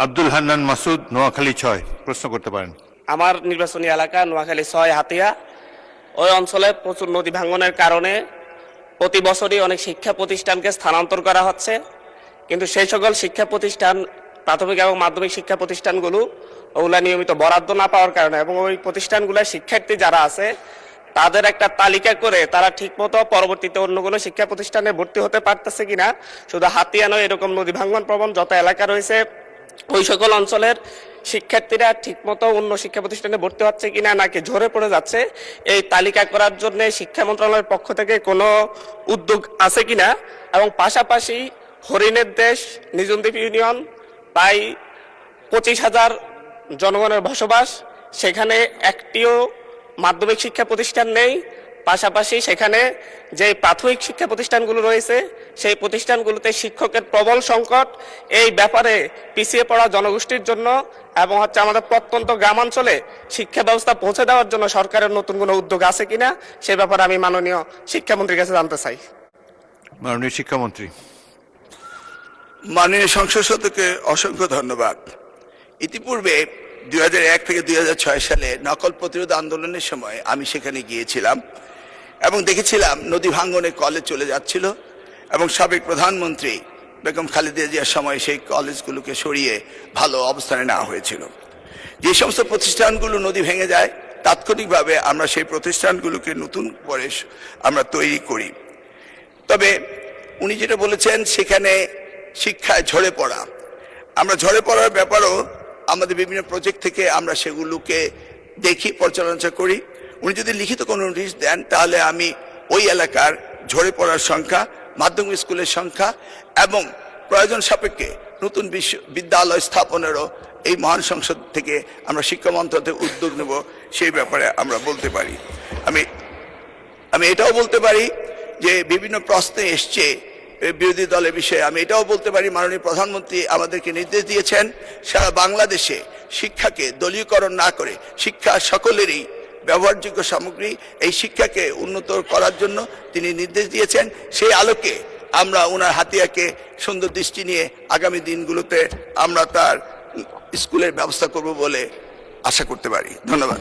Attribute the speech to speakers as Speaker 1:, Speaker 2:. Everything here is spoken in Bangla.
Speaker 1: আব্দুল হান্নান মাসুদ, নোয়াখালী 6, প্রশ্ন করতে পারেন।
Speaker 2: আমার নির্বাচনী এলাকা নোয়াখালী 6 হাতিয়া। ওই অঞ্চলে প্রচুর নদী ভাঙ্গনের কারণে প্রতি বছরই অনেক শিক্ষা প্রতিষ্ঠানকে স্থানান্তর করা হচ্ছে, কিন্তু সেই সকল শিক্ষা প্রতিষ্ঠান, প্রাথমিক এবং মাধ্যমিক শিক্ষা প্রতিষ্ঠানগুলো ওগুলা নিয়মিত বরাদ্দ না পাওয়ার কারণে এবং ওই প্রতিষ্ঠানগুলোর শিক্ষার্থী যারা আছে তাদের একটা তালিকা করে তারা ঠিকমতো পরবর্তীতে অন্য কোনো শিক্ষা প্রতিষ্ঠানে ভর্তি হতে পারতেছে কিনা, শুধু হাতিয়া নয়, এরকম নদী ভাঙ্গন প্রবণ যত এলাকা রয়েছে ওই সকল অঞ্চলের শিক্ষার্থীরা ঠিকমতো অন্য শিক্ষা প্রতিষ্ঠানে ভর্তি হচ্ছে কিনা নাকি ঝরে পড়ে যাচ্ছে, এই তালিকা করার জন্য শিক্ষা মন্ত্রণালয়ের পক্ষ থেকে কোনো উদ্যোগ আছে কিনা। এবং পাশাপাশি হরিণের দেশ নিজুমদ্বীপ ইউনিয়ন প্রায় 25,000 জনগণের বসবাস, সেখানে একটিও মাধ্যমিক শিক্ষা প্রতিষ্ঠান নেই। পাশাপাশি সেখানে যে প্রাথমিক শিক্ষা প্রতিষ্ঠানগুলো রয়েছে সেই প্রতিষ্ঠানগুলোতে শিক্ষকের প্রবল সংকট। এই ব্যাপারে পিছিয়ে পড়া জনগোষ্ঠীর জন্য এবং আমাদের প্রত্যন্ত গ্রামাঞ্চলে শিক্ষা ব্যবস্থা পৌঁছে দেওয়ার জন্য সরকারের নতুন কোনো উদ্যোগ আছে কিনা সে ব্যাপারে আমি মাননীয় শিক্ষামন্ত্রীর কাছে জানতে চাই।
Speaker 1: মাননীয় শিক্ষামন্ত্রী।
Speaker 3: মাননীয় সংসদ সদস্যকে অসংখ্য ধন্যবাদ। ইতিপূর্বে 2001 থেকে 2006 সালে নকল প্রতিরোধ আন্দোলনের সময় আমি সেখানে গিয়েছিলাম এবং দেখেছিলাম নদী ভাঙ্গনে কলেজ চলে যাচ্ছিল এবং সাবেক প্রধানমন্ত্রী বেগম খালেদা জিয়ার সময় সেই কলেজগুলোকে সরিয়ে ভালো অবস্থানে নেওয়া হয়েছিল। যে সমস্ত প্রতিষ্ঠানগুলো নদী ভেঙে যায় তাৎক্ষণিকভাবে আমরা সেই প্রতিষ্ঠানগুলোকে নতুন করে আমরা তৈরি করি। তবে উনি যেটা বলেছেন সেখানে শিক্ষায় ঝরে পড়া, আমরা ঝরে পড়ার ব্যাপারও আমাদের বিভিন্ন প্রজেক্ট থেকে আমরা সেগুলোকে দেখি, পর্যালোচনা করি। উনি যদি লিখিত কোনো নোটিশ দেন তাহলে আমি ওই এলাকার ঝরে পড়ার সংখ্যা, মাধ্যমিক স্কুলের সংখ্যা এবং প্রয়োজন সাপেক্ষে নতুন বিদ্যালয় স্থাপনেরও এই মহান সংসদ থেকে আমরা শিক্ষা মন্ত্রণালয় উদ্যোগ নেব, সেই ব্যাপারে আমরা বলতে পারি। আমি এটাও বলতে পারি যে বিভিন্ন প্রশ্নে এসছে বিরোধী দলের বিষয়ে, আমি এটাও বলতে পারি মাননীয় প্রধানমন্ত্রী আমাদেরকে নির্দেশ দিয়েছেন সারা বাংলাদেশে শিক্ষাকে দলীয়করণ না করে শিক্ষা সকলেরই ব্যবহারযোগ্য সামগ্রী, এই শিক্ষাকে উন্নত করার জন্য তিনি নির্দেশ দিয়েছেন। সেই আলোকে আমরা ওনার হাতিয়াকে সুন্দর দৃষ্টি নিয়ে আগামী দিনগুলোতে আমরা তার স্কুলের ব্যবস্থা করব বলে আশা করতে পারি। ধন্যবাদ।